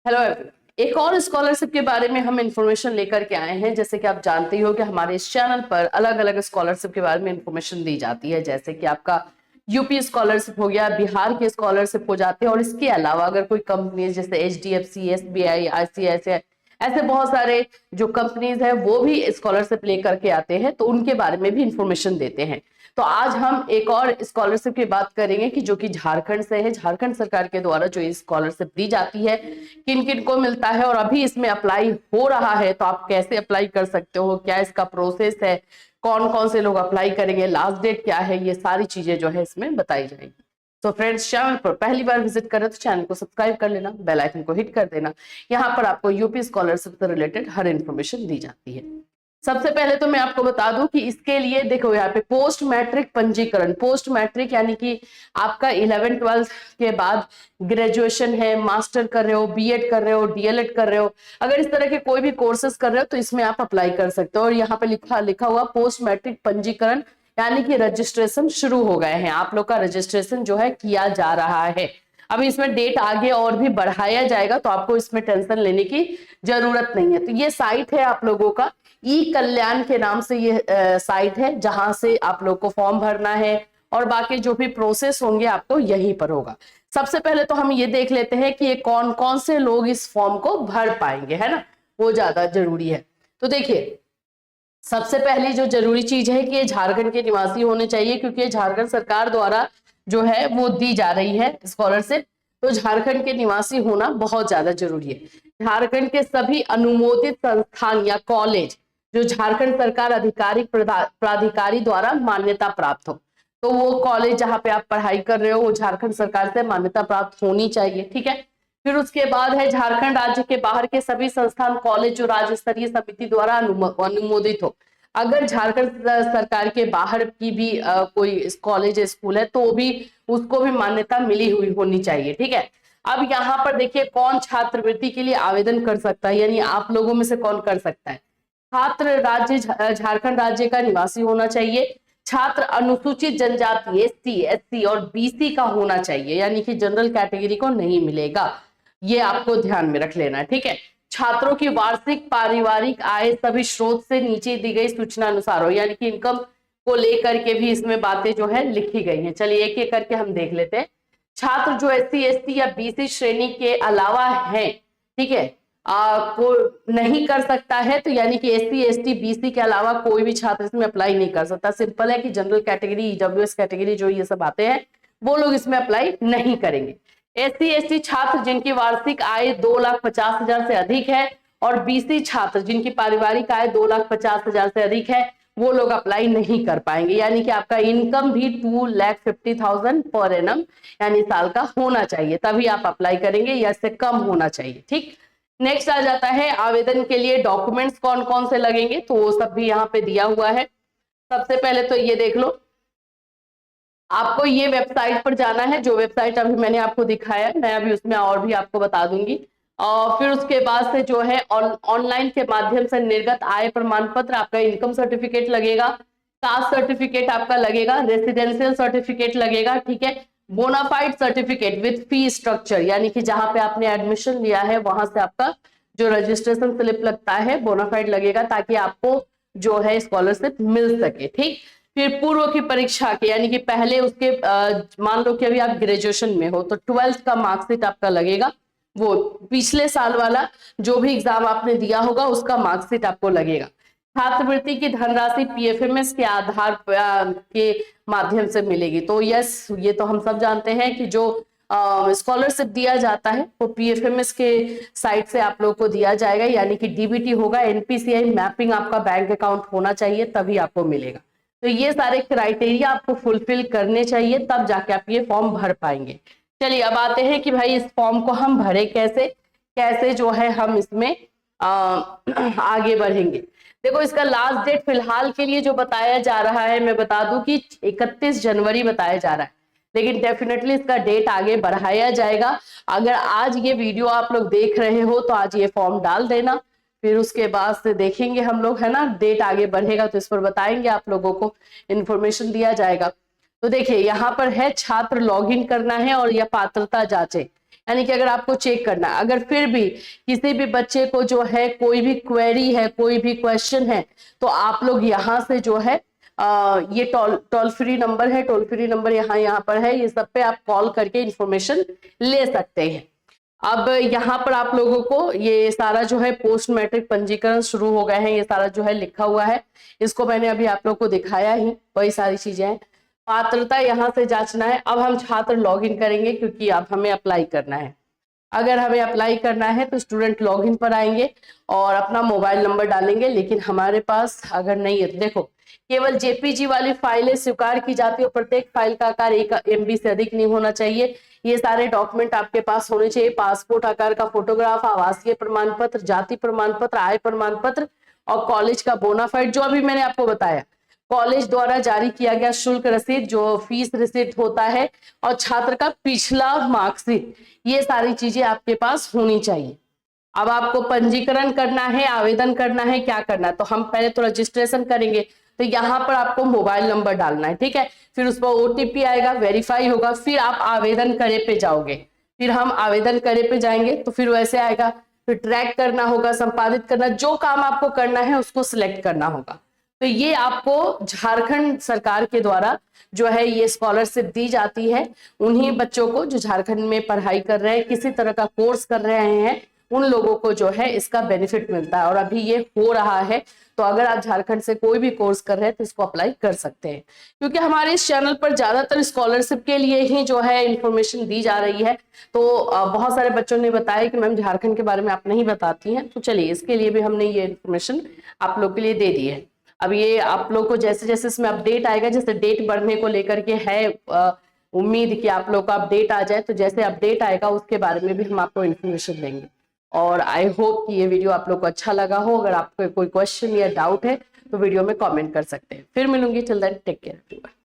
Hello everyone, एक और scholarship के बारे में हम इंफॉर्मेशन लेकर के आए हैं। जैसे कि आप जानते ही हो कि हमारे इस चैनल पर अलग अलग स्कॉलरशिप के बारे में इंफॉर्मेशन दी जाती है। जैसे कि आपका यूपी स्कॉलरशिप हो गया, बिहार की स्कॉलरशिप हो जाती है, और इसके अलावा अगर कोई कंपनी जैसे एचडीएफसी, एसबीआई, आईसीआईसीआई, ऐसे बहुत सारे जो कंपनीज है वो भी स्कॉलरशिप लेकर के आते हैं, तो उनके बारे में भी इंफॉर्मेशन देते हैं। तो आज हम एक और स्कॉलरशिप की बात करेंगे कि जो कि झारखंड से है। झारखंड सरकार के द्वारा जो ये स्कॉलरशिप दी जाती है, किन किन को मिलता है, और अभी इसमें अप्लाई हो रहा है तो आप कैसे अप्लाई कर सकते हो, क्या इसका प्रोसेस है, कौन कौन से लोग अप्लाई करेंगे, लास्ट डेट क्या है, ये सारी चीजें जो है इसमें बताई जाएगी। तो फ्रेंड्स, चैनल पर पहली बार विजिट करें तो चैनल को सब्सक्राइब कर लेना, बेल आइकन को हिट कर देना। यहाँ पर आपको यूपी स्कॉलरशिप से रिलेटेड हर इंफॉर्मेशन दी जाती है। सबसे पहले तो मैं आपको बता दूं कि इसके लिए देखो यहाँ पे पोस्ट मैट्रिक पंजीकरण, पोस्ट मैट्रिक यानी कि आपका 11th-12th के बाद ग्रेजुएशन है, मास्टर कर रहे हो, बीएड कर रहे हो, डीएलएड कर रहे हो, अगर इस तरह के कोई भी कोर्सेज कर रहे हो तो इसमें आप अप्लाई कर सकते हो। और यहाँ पे लिखा हुआ पोस्ट मैट्रिक पंजीकरण, यानी कि रजिस्ट्रेशन शुरू हो गए हैं, आप लोग का रजिस्ट्रेशन जो है किया जा रहा है। अभी इसमें डेट आगे और भी बढ़ाया जाएगा, तो आपको इसमें टेंशन लेने की जरूरत नहीं है। तो ये साइट है आप लोगों का ई कल्याण के नाम से, ये साइट है जहां से आप लोग को फॉर्म भरना है, और बाकी जो भी प्रोसेस होंगे आपको यहीं पर होगा। सबसे पहले तो हम ये देख लेते हैं कि ये कौन कौन से लोग इस फॉर्म को भर पाएंगे, है ना, वो ज्यादा जरूरी है। तो देखिए, सबसे पहली जो जरूरी चीज है कि ये झारखंड के निवासी होने चाहिए, क्योंकि झारखंड सरकार द्वारा जो है वो दी जा रही है स्कॉलरशिप, तो झारखंड के निवासी होना बहुत ज्यादा जरूरी है। झारखंड के सभी अनुमोदित संस्थान या कॉलेज जो झारखंड सरकार आधिकारिक प्राधिकारी द्वारा मान्यता प्राप्त हो, तो वो कॉलेज जहाँ पे आप पढ़ाई कर रहे हो वो झारखंड सरकार से मान्यता प्राप्त होनी चाहिए, ठीक है। फिर उसके बाद है झारखंड राज्य के बाहर के सभी संस्थान कॉलेज जो राज्य स्तरीय समिति द्वारा अनुमोदित हो। अगर झारखंड सरकार के बाहर की भी कोई कॉलेज स्कूल है तो भी उसको भी मान्यता मिली हुई होनी चाहिए, ठीक है। अब यहाँ पर देखिए, कौन छात्रवृत्ति के लिए आवेदन कर सकता है, यानी आप लोगों में से कौन कर सकता है। छात्र राज्य झारखंड राज्य का निवासी होना चाहिए। छात्र अनुसूचित जनजाति एसटी, एससी और बीसी का होना चाहिए, यानी कि जनरल कैटेगरी को नहीं मिलेगा, ये आपको ध्यान में रख लेना है, ठीक है। छात्रों की वार्षिक पारिवारिक आय सभी स्रोत से नीचे दी गई सूचना अनुसार हो, यानी कि इनकम को लेकर के भी इसमें बातें जो है लिखी गई हैं। चलिए एक एक करके हम देख लेते हैं। छात्र जो एससी, एसटी या बीसी श्रेणी के अलावा है, ठीक है, को नहीं कर सकता है, तो यानी कि एससी, एसटी, बीसी के अलावा कोई भी छात्र इसमें अप्लाई नहीं कर सकता। सिंपल है कि जनरल कैटेगरी, ईडब्ल्यूएस कैटेगरी जो ये सब आते हैं वो लोग इसमें अप्लाई नहीं करेंगे। एससी, एसटी छात्र जिनकी वार्षिक आय 2,50,000 से अधिक है, और बीसी छात्र जिनकी पारिवारिक आय 2,50,000 से अधिक है, वो लोग अप्लाई नहीं कर पाएंगे। यानी कि आपका इनकम भी 2,50,000 पर एनम यानी साल का होना चाहिए, तभी आप अप्लाई करेंगे, या इससे कम होना चाहिए, ठीक। नेक्स्ट आ जाता है आवेदन के लिए डॉक्यूमेंट्स कौन कौन से लगेंगे, तो वो सब भी यहाँ पे दिया हुआ है। सबसे पहले तो ये देख लो, आपको ये वेबसाइट पर जाना है, जो वेबसाइट अभी मैंने आपको दिखाया, मैं अभी उसमें और भी आपको बता दूंगी। और फिर उसके बाद से जो है ऑनलाइन के माध्यम से निर्गत आय प्रमाण पत्र, आपका इनकम सर्टिफिकेट लगेगा, कास्ट सर्टिफिकेट आपका लगेगा, रेसिडेंशियल सर्टिफिकेट लगेगा, ठीक है, bonafide certificate with fee structure, यानी कि जहां पे आपने एडमिशन लिया है वहां से आपका जो रजिस्ट्रेशन स्लिप लगता है बोनाफाइड लगेगा, ताकि आपको जो है स्कॉलरशिप मिल सके, ठीक। फिर पूर्व की परीक्षा के, यानी कि पहले उसके मान लो कि अभी आप ग्रेजुएशन में हो तो 12th का मार्कशीट आपका लगेगा, वो पिछले साल वाला जो भी एग्जाम आपने दिया होगा उसका मार्कशीट आपको लगेगा। छात्रवृत्ति की धनराशि पीएफएमएस के आधार के माध्यम से मिलेगी। तो यस, ये तो हम सब जानते हैं कि जो स्कॉलरशिप दिया जाता है वो पीएफएमएस के साइट से आप लोग को दिया जाएगा, यानी कि डीबीटी होगा, एनपीसीआई मैपिंग आपका बैंक अकाउंट होना चाहिए, तभी आपको मिलेगा। तो ये सारे क्राइटेरिया आपको फुलफिल करने चाहिए, तब जाके आप ये फॉर्म भर पाएंगे। चलिए अब आते हैं कि भाई इस फॉर्म को हम भरे कैसे, कैसे जो है हम इसमें आगे बढ़ेंगे। देखो, इसका लास्ट डेट फिलहाल के लिए जो बताया जा रहा है, मैं बता दूं कि 31 जनवरी बताया जा रहा है, लेकिन डेफिनेटली इसका डेट आगे बढ़ाया जाएगा। अगर आज ये वीडियो आप लोग देख रहे हो तो आज ये फॉर्म डाल देना, फिर उसके बाद से देखेंगे हम लोग, है ना, डेट आगे बढ़ेगा तो इस पर बताएंगे, आप लोगों को इन्फॉर्मेशन दिया जाएगा। तो देखिए यहाँ पर है छात्र लॉगिन करना है और यह पात्रता जांचे, यानी कि अगर आपको चेक करना, अगर फिर भी किसी भी बच्चे को जो है कोई भी क्वेरी है, कोई भी क्वेश्चन है, तो आप लोग यहाँ से जो है ये टोल फ्री नंबर है, टोल फ्री नंबर यहाँ पर है, ये सब पे आप कॉल करके इंफॉर्मेशन ले सकते हैं। अब यहाँ पर आप लोगों को ये सारा जो है पोस्ट मैट्रिक पंजीकरण शुरू हो गए हैं, ये सारा जो है लिखा हुआ है, इसको मैंने अभी आप लोग को दिखाया ही, वही सारी चीजें हैं। पात्रता यहाँ से जांचना है। अब हम छात्र लॉगिन करेंगे क्योंकि अब हमें अप्लाई करना है। अगर हमें अप्लाई करना है तो स्टूडेंट लॉगिन पर आएंगे और अपना मोबाइल नंबर डालेंगे, लेकिन हमारे पास अगर नहीं है तो देखो केवल जेपीजी वाली फाइलें स्वीकार की जाती है, प्रत्येक फाइल का आकार 1 MB से अधिक नहीं होना चाहिए। ये सारे डॉक्यूमेंट आपके पास होने चाहिए, पासपोर्ट आकार का फोटोग्राफ, आवासीय प्रमाण पत्र, जाति प्रमाण पत्र, आय प्रमाण पत्र और कॉलेज का बोनाफाइड, जो अभी मैंने आपको बताया कॉलेज द्वारा जारी किया गया शुल्क रसीद, जो फीस रिसीट होता है, और छात्र का पिछला मार्कशीट, ये सारी चीजें आपके पास होनी चाहिए। अब आपको पंजीकरण करना है, आवेदन करना है, क्या करना है, तो हम पहले तो रजिस्ट्रेशन करेंगे, तो यहाँ पर आपको मोबाइल नंबर डालना है, ठीक है, फिर उस पर OTP आएगा, वेरीफाई होगा, फिर आप आवेदन करे पे जाओगे, फिर हम आवेदन करे पे जाएंगे तो फिर वैसे आएगा, फिर ट्रैक करना होगा, संपादित करना, जो काम आपको करना है उसको सिलेक्ट करना होगा। तो ये आपको झारखंड सरकार के द्वारा जो है ये स्कॉलरशिप दी जाती है उन्हीं बच्चों को जो झारखंड में पढ़ाई कर रहे हैं, किसी तरह का कोर्स कर रहे हैं, उन लोगों को जो है इसका बेनिफिट मिलता है। और अभी ये हो रहा है, तो अगर आप झारखंड से कोई भी कोर्स कर रहे हैं तो इसको अप्लाई कर सकते हैं, क्योंकि हमारे इस चैनल पर ज्यादातर स्कॉलरशिप के लिए ही जो है इंफॉर्मेशन दी जा रही है। तो बहुत सारे बच्चों ने बताया कि मैम झारखंड के बारे में आप नहीं बताती हैं, तो चलिए इसके लिए भी हमने ये इंफॉर्मेशन आप लोग के लिए दे दी है। अब ये आप लोग को जैसे जैसे इसमें अपडेट आएगा, जैसे डेट बढ़ने को लेकर के है उम्मीद कि आप लोग का अपडेट आ जाए, तो जैसे अपडेट आएगा उसके बारे में भी हम आपको इन्फॉर्मेशन देंगे। और आई होप कि ये वीडियो आप लोग को अच्छा लगा हो। अगर आपको कोई क्वेश्चन या डाउट है तो वीडियो में कमेंट कर सकते हैं। फिर मिलूंगी, टिल देन टेक केयर।